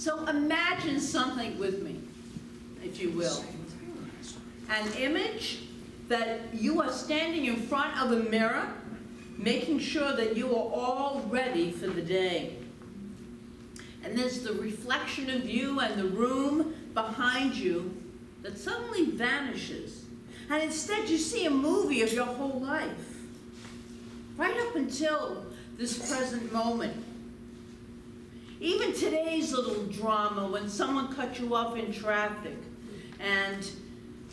So imagine something with me, if you will. An image that you are standing in front of a mirror, making sure that you are all ready for the day. And there's the reflection of you and the room behind you that suddenly vanishes. And instead you see a movie of your whole life, right up until this present moment. Even today's little drama when someone cut you off in traffic and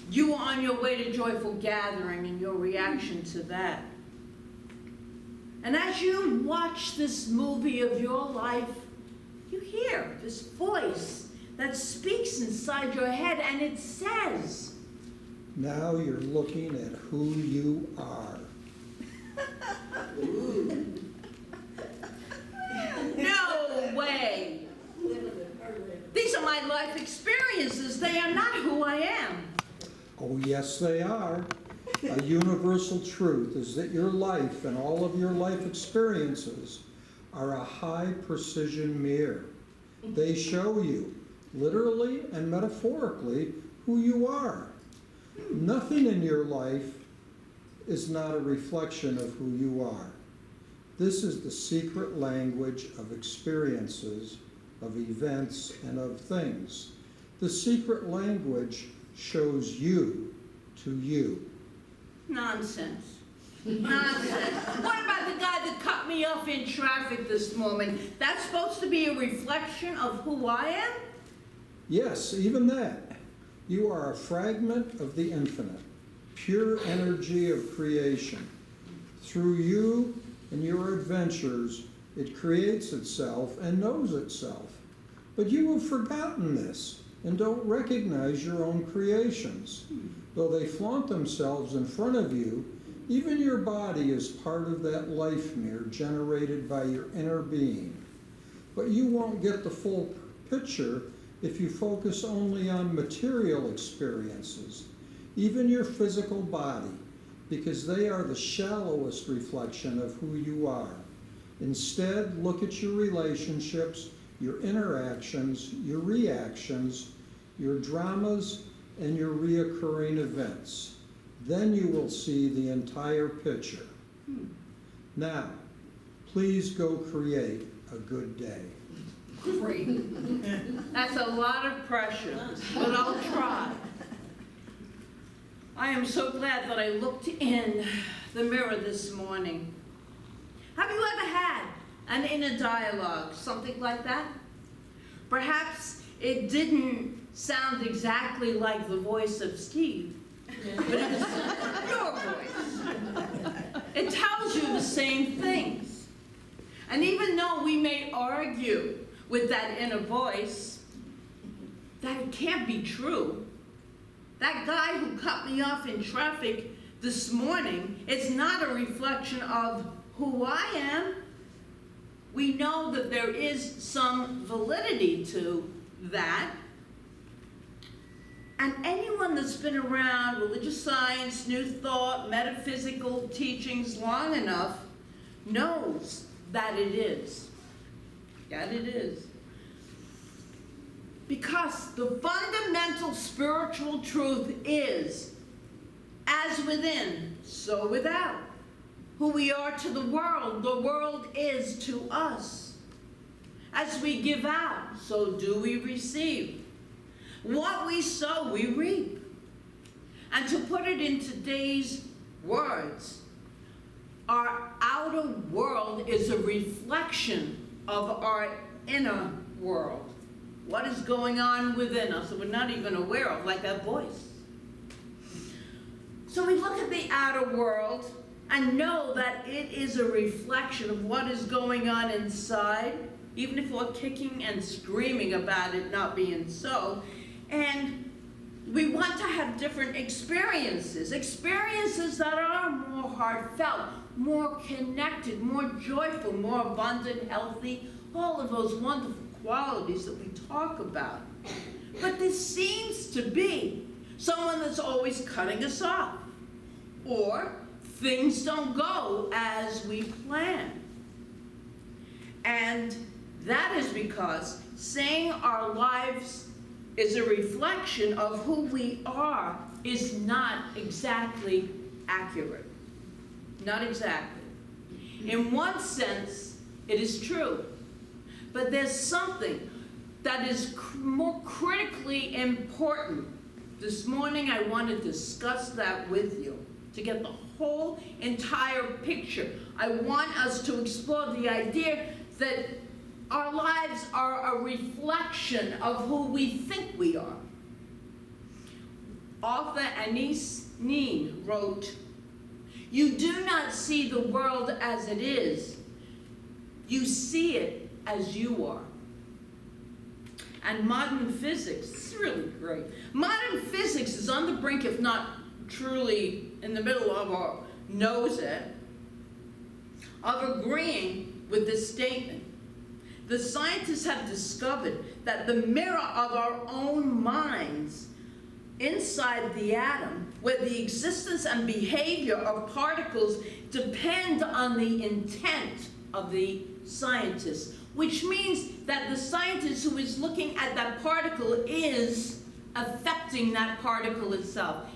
you were on your way to Joyful Gathering and your reaction to that. And as you watch this movie of your life, you hear this voice that speaks inside your head, and it says, now you're looking at who you are. No way! These are my life experiences. They are not who I am. Oh, yes, they are. A universal truth is that your life and all of your life experiences are a high-precision mirror. They show you, literally and metaphorically, who you are. Nothing in your life is not a reflection of who you are. This is the secret language of experiences, of events, and of things. The secret language shows you to you. Nonsense. Nonsense. What about the guy that cut me off in traffic this morning? That's supposed to be a reflection of who I am? Yes, even that. You are a fragment of the infinite, pure energy of creation. Through you and your adventures, it creates itself and knows itself. But you have forgotten this and don't recognize your own creations. Though they flaunt themselves in front of you, even your body is part of that life mirror generated by your inner being. But you won't get the full picture if you focus only on material experiences, even your physical body, because they are the shallowest reflection of who you are. Instead, look at your relationships, your interactions, your reactions, your dramas, and your reoccurring events. Then you will see the entire picture. Now, please go create a good day. Great. That's a lot of pressure, but I'll try. I am so glad that I looked in the mirror this morning. Have you ever had an inner dialogue, something like that? Perhaps it didn't sound exactly like the voice of Steve, but it was your voice. It tells you the same things. And even though we may argue with that inner voice that it can't be true, that guy who cut me off in traffic this morning is not a reflection of who I am. We know that there is some validity to that. And anyone that's been around religious science, New Thought, metaphysical teachings long enough knows that it is. That it is. Because the fundamental spiritual truth is, as within, so without. Who we are to the world is to us. As we give out, so do we receive. What we sow, we reap. And to put it in today's words, our outer world is a reflection of our inner world. What is going on within us that we're not even aware of, like that voice. So we look at the outer world and know that it is a reflection of what is going on inside, even if we're kicking and screaming about it not being so. And we want to have different experiences that are more heartfelt, more connected, more joyful, more abundant, healthy, all of those wonderful qualities that we talk about. But there seems to be someone that's always cutting us off, or things don't go as we plan. And That is because saying our lives is a reflection of who we are is not exactly accurate. Not exactly. In one sense, it is true. But there's something that is more critically important. This morning I want to discuss that with you, to get the whole entire picture. I want us to explore the idea that our lives are a reflection of who we think we are. Author Anais Nin wrote, "You do not see the world as it is. You see it as you are." And modern physics, this is really great. Modern physics is on the brink, if not truly in the middle of, or knows it, of agreeing with this statement. The scientists have discovered that the mirror of our own minds inside the atom, where the existence and behavior of particles depend on the intent of the scientist, which means that the scientist who is looking at that particle is affecting that particle itself.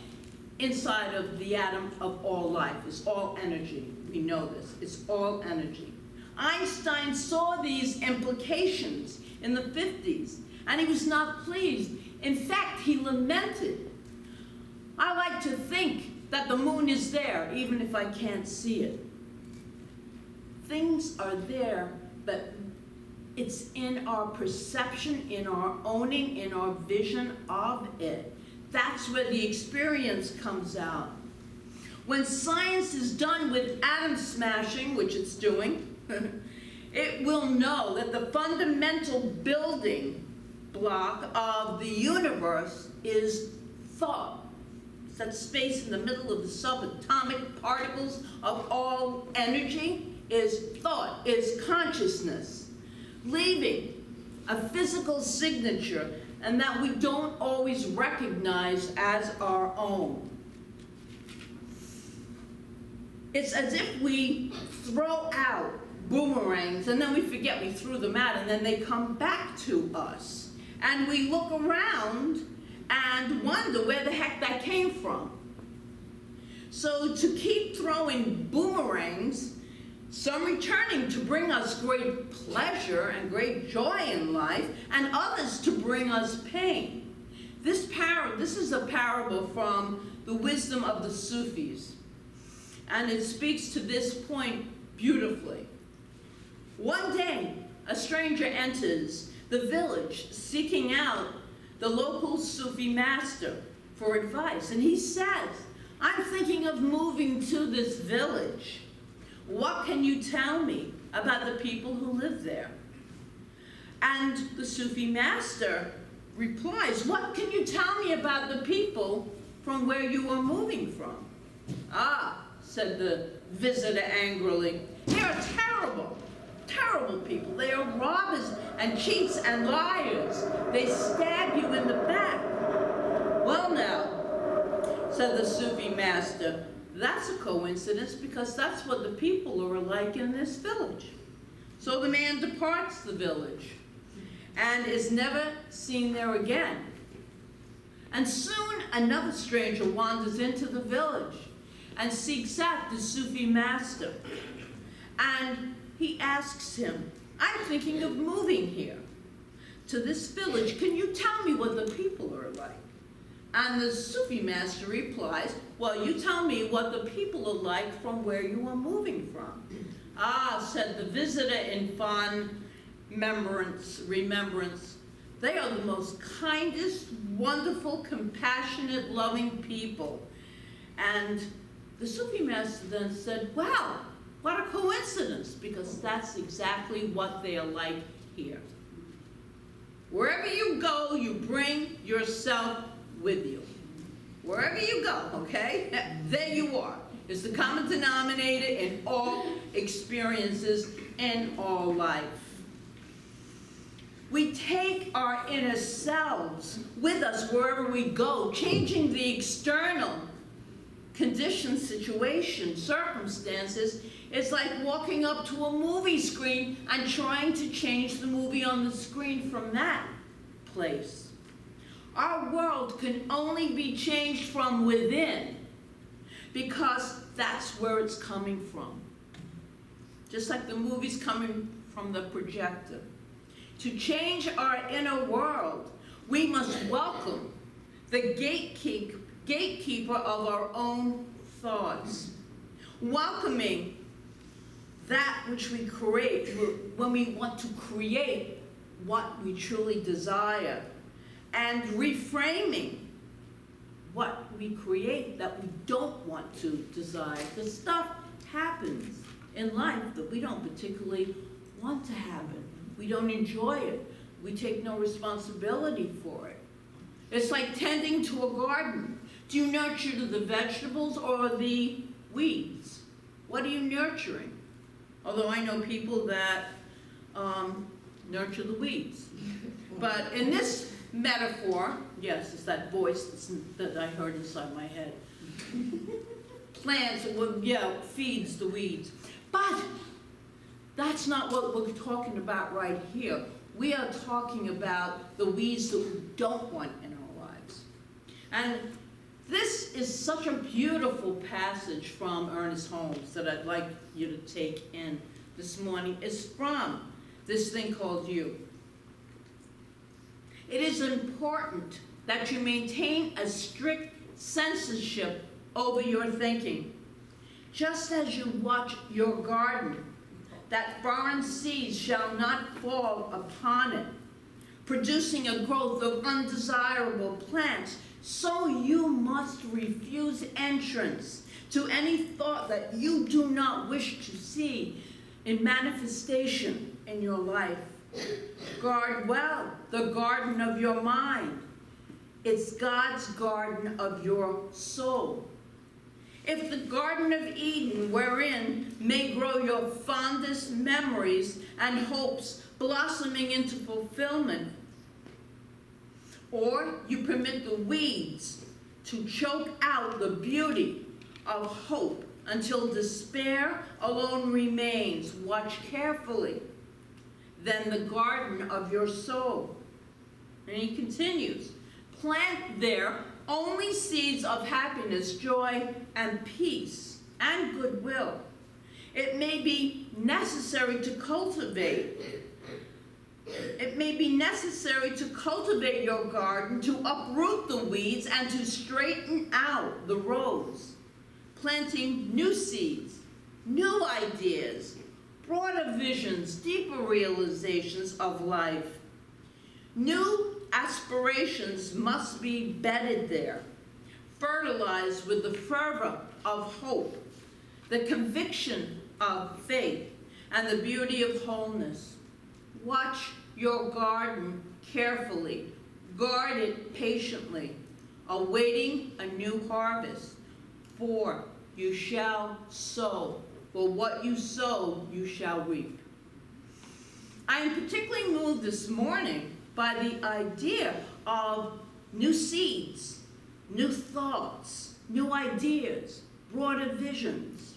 Inside of the atom of all life is all energy. We know this. It's all energy. Einstein saw these implications in the 50s, and he was not pleased. In fact, he lamented. I like to think that the moon is there, even if I can't see it. Things are there, but it's in our perception, in our owning, in our vision of it. That's where the experience comes out. When science is done with atom smashing, which it's doing, it will know that the fundamental building block of the universe is thought. It's that space in the middle of the subatomic particles of all energy is thought, is consciousness, leaving a physical signature, and that we don't always recognize as our own. It's as if we throw out boomerangs and then we forget we threw them out, and then they come back to us. And we look around and wonder where the heck that came from. So to keep throwing boomerangs, some returning to bring us great pleasure and great joy in life, and others to bring us pain. This is a parable from the wisdom of the Sufis, and it speaks to this point beautifully. One day, a stranger enters the village seeking out the local Sufi master for advice, and he says, "I'm thinking of moving to this village. What can you tell me about the people who live there?" And the Sufi master replies, "What can you tell me about the people from where you are moving from?" "Ah," said the visitor angrily, "they are terrible, terrible people. They are robbers and cheats and liars. They stab you in the back." "Well now," said the Sufi master, "that's a coincidence, because that's what the people are like in this village." So the man departs the village and is never seen there again. And soon another stranger wanders into the village and seeks out the Sufi master. And he asks him, "I'm thinking of moving here to this village. Can you tell me what the people are like?" And the Sufi master replies, "Well, you tell me what the people are like from where you are moving from." "Ah," said the visitor in fond remembrance, "they are the most kindest, wonderful, compassionate, loving people." And the Sufi master then said, "Wow, what a coincidence, because that's exactly what they are like here. Wherever you go, you bring yourself with you. Wherever you go, okay? There you are. It's the common denominator in all experiences in all life. We take our inner selves with us wherever we go, changing the external conditions, situations, circumstances It's like walking up to a movie screen and trying to change the movie on the screen from that place. Our world can only be changed from within, because that's where it's coming from. Just like the movie's coming from the projector. To change our inner world, we must welcome the gatekeeper of our own thoughts. Welcoming that which we create when we want to create what we truly desire. And reframing what we create that we don't want to desire. Because stuff happens in life that we don't particularly want to happen. We don't enjoy it. We take no responsibility for it. It's like tending to a garden. Do you nurture the vegetables or the weeds? What are you nurturing? Although I know people that nurture the weeds. But in this metaphor, yes, it's that voice that I heard inside my head. Plants, feeds the weeds. But that's not what we're talking about right here. We are talking about the weeds that we don't want in our lives. And this is such a beautiful passage from Ernest Holmes that I'd like you to take in this morning. It's from this thing called You. It is important that you maintain a strict censorship over your thinking. Just as you watch your garden, that foreign seeds shall not fall upon it, producing a growth of undesirable plants, so you must refuse entrance to any thought that you do not wish to see in manifestation in your life. Guard well the garden of your mind. It's God's garden of your soul. If the Garden of Eden wherein may grow your fondest memories and hopes blossoming into fulfillment, or you permit the weeds to choke out the beauty of hope until despair alone remains, watch carefully, then the garden of your soul. And he continues, plant there only seeds of happiness, joy, and peace, and goodwill. It may be necessary to cultivate. It may be necessary to cultivate your garden, to uproot the weeds, and to straighten out the rows, planting new seeds, new ideas, broader visions, deeper realizations of life. New aspirations must be bedded there, fertilized with the fervor of hope, the conviction of faith, and the beauty of wholeness. Watch your garden carefully, guard it patiently, awaiting a new harvest, for you shall sow. For what you sow, you shall reap. I am particularly moved this morning by the idea of new seeds, new thoughts, new ideas, broader visions,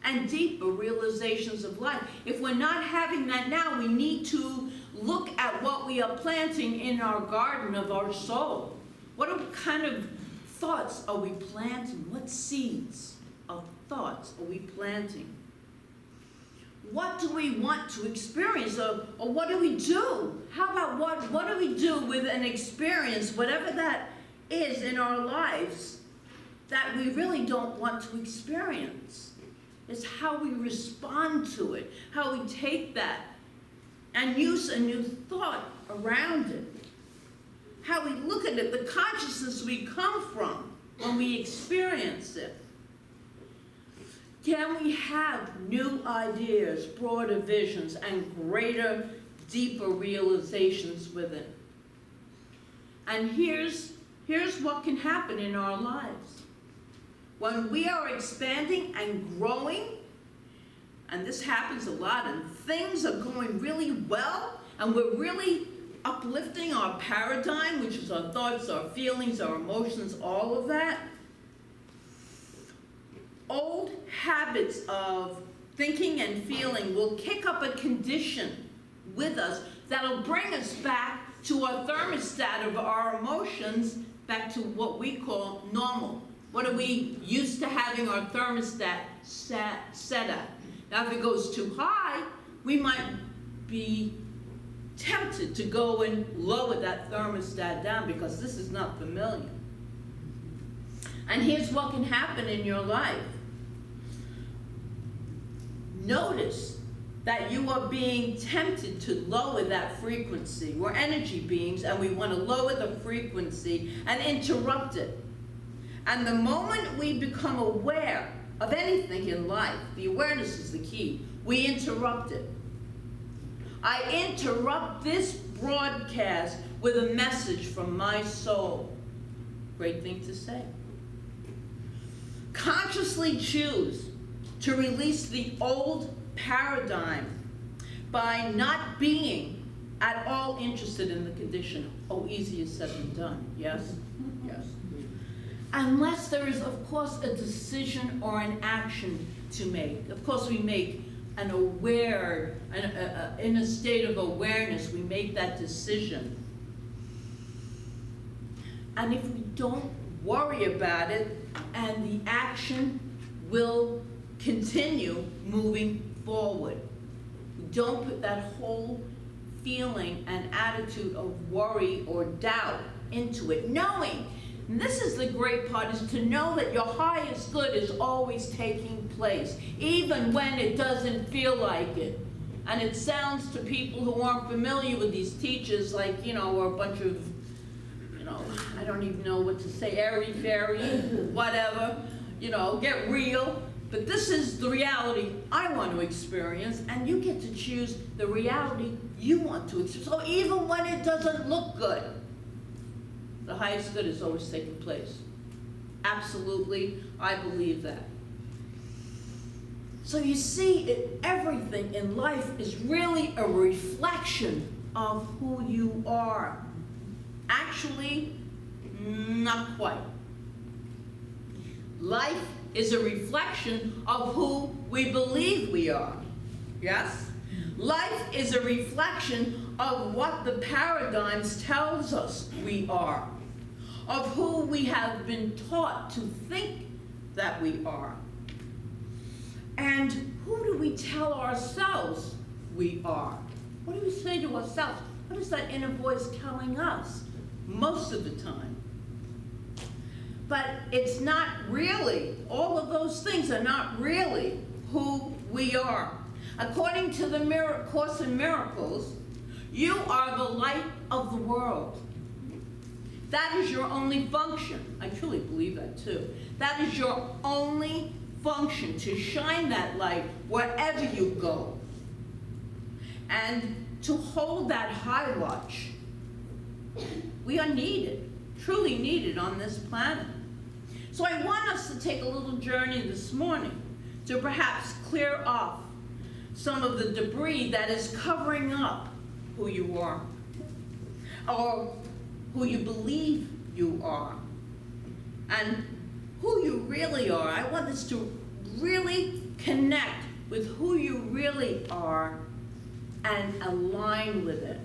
and deeper realizations of life. If we're not having that now, we need to look at what we are planting in our garden of our soul. What kind of thoughts are we planting? What seeds of thoughts are we planting? What do we want to experience, or what do we do? How about what do we do with an experience, whatever that is in our lives, that we really don't want to experience? It's how we respond to it, how we take that and use a new thought around it, how we look at it, the consciousness we come from when we experience it. Can we have new ideas, broader visions, and greater, deeper realizations with it? And here's what can happen in our lives. When we are expanding and growing, and this happens a lot, and things are going really well, and we're really uplifting our paradigm, which is our thoughts, our feelings, our emotions, all of that. Old habits of thinking and feeling will kick up a condition with us that'll bring us back to our thermostat of our emotions, back to what we call normal. What are we used to having our thermostat set at? Now, if it goes too high, we might be tempted to go and lower that thermostat down because this is not familiar. And here's what can happen in your life. Notice that you are being tempted to lower that frequency. We're energy beings, and we want to lower the frequency and interrupt it. And the moment we become aware of anything in life, the awareness is the key, we interrupt it. I interrupt this broadcast with a message from my soul. Great thing to say. Consciously choose to release the old paradigm by not being at all interested in the condition. Oh, easier said than done, yes? Yes. Unless there is, of course, a decision or an action to make. Of course, we make an aware, in a state of awareness, we make that decision. And if we don't worry about it, and the action will continue moving forward. Don't put that whole feeling and attitude of worry or doubt into it, knowing, and this is the great part, is to know that your highest good is always taking place, even when it doesn't feel like it. And it sounds to people who aren't familiar with these teachers like, we're a bunch of, I don't even know what to say, airy-fairy, whatever, get real. But this is the reality I want to experience, and you get to choose the reality you want to experience. So even when it doesn't look good, the highest good is always taking place. Absolutely, I believe that. So you see, everything in life is really a reflection of who you are. Actually, not quite. Life is a reflection of who we believe we are. Yes? Life is a reflection of what the paradigms tells us we are, of who we have been taught to think that we are. And who do we tell ourselves we are? What do we say to ourselves? What is that inner voice telling us most of the time? But it's not really, all of those things are not really who we are. According to the Course in Miracles, you are the light of the world. That is your only function. I truly believe that too. That is your only function, to shine that light wherever you go. And to hold that high watch. We are needed, truly needed on this planet. So I want us to take a little journey this morning to perhaps clear off some of the debris that is covering up who you are, or who you believe you are, and who you really are. I want us to really connect with who you really are and align with it,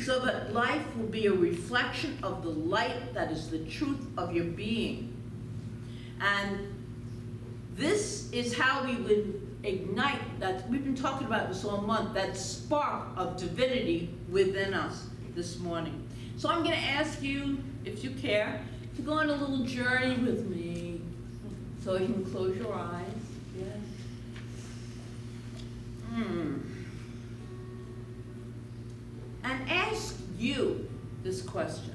so that life will be a reflection of the light that is the truth of your being. And this is how we would ignite that. We've been talking about this all month, that spark of divinity within us this morning. So I'm going to ask you, if you care, to go on a little journey with me. So you can close your eyes. Yes. And ask you this question.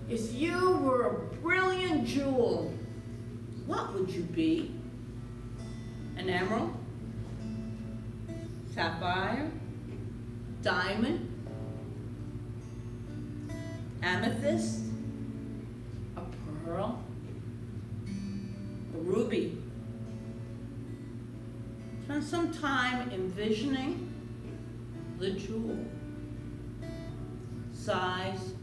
If you were a brilliant jewel, what would you be? An emerald? Sapphire? Diamond? Amethyst? A pearl? A ruby? Spend some time envisioning the jewel. Size,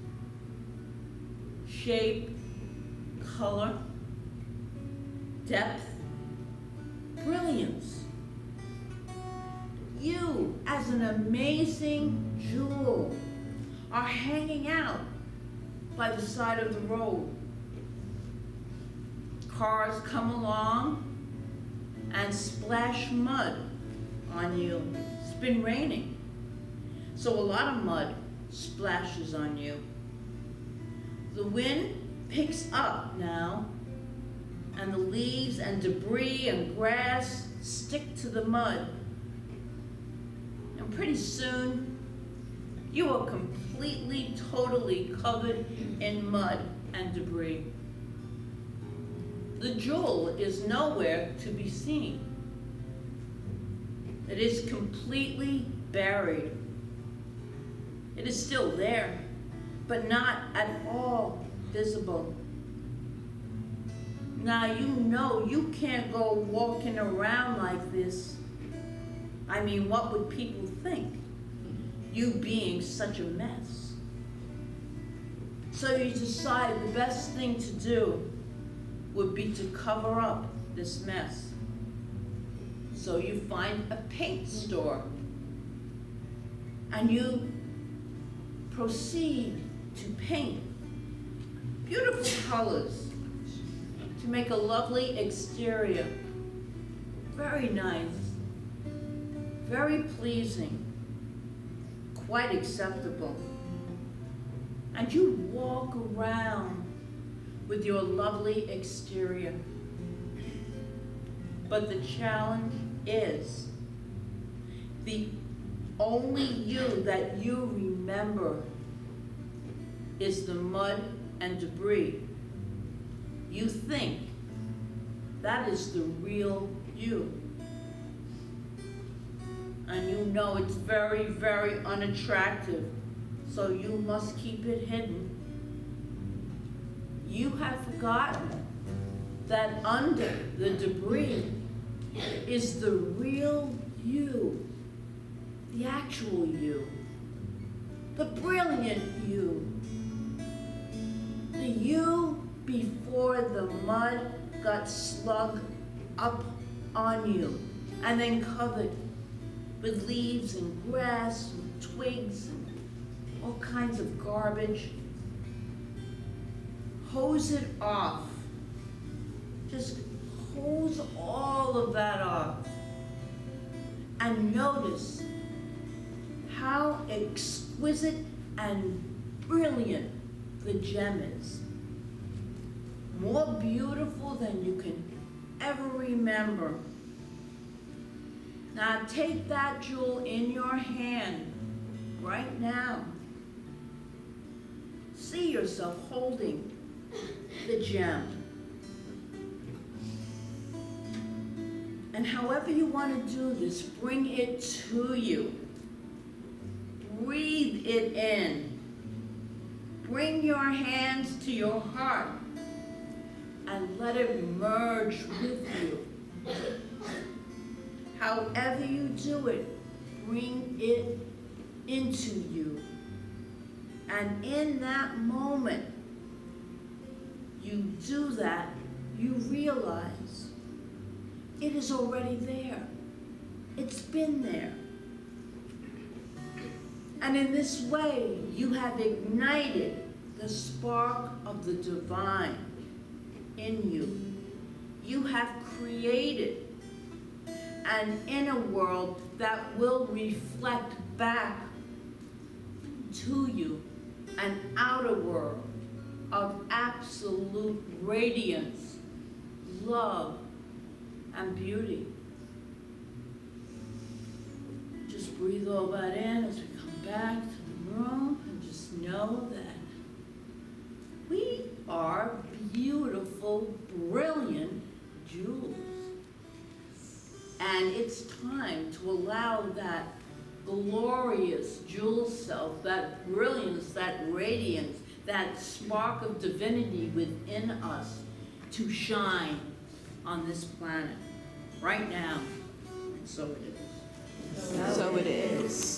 shape, color, depth, brilliance. You, as an amazing jewel, are hanging out by the side of the road. Cars come along and splash mud on you. It's been raining, so a lot of mud splashes on you. The wind picks up now, and the leaves and debris and grass stick to the mud. And pretty soon, you are completely, totally covered in mud and debris. The jewel is nowhere to be seen. It is completely buried. It is still there, but not at all visible. Now you know you can't go walking around like this. I mean, what would people think? You being such a mess. So you decide the best thing to do would be to cover up this mess. So you find a paint store and you proceed to paint beautiful colors to make a lovely exterior. Very nice, very pleasing, quite acceptable. And you walk around with your lovely exterior. But the challenge is the only you that you remember is the mud and debris. You think that is the real you. And you know it's very, very unattractive, so you must keep it hidden. You have forgotten that under the debris is the real you, the actual you, the brilliant you, the you before the mud got slugged up on you and then covered with leaves and grass and twigs and all kinds of garbage. Hose it off. Just hose all of that off. And notice how exquisite and brilliant the gem is. More beautiful than you can ever remember. Now take that jewel in your hand right now. See yourself holding the gem. And however you want to do this, bring it to you. Breathe it in. Bring your hands to your heart and let it merge with you. However you do it, bring it into you. And in that moment, you do that, you realize it is already there. It's been there. And in this way, you have ignited the spark of the divine in you. You have created an inner world that will reflect back to you an outer world of absolute radiance, love, and beauty. Just breathe all that in as we come back to the room and just know that we are beautiful, brilliant jewels. And it's time to allow that glorious jewel self, that brilliance, that radiance, that spark of divinity within us to shine on this planet right now. And so it is. So it is.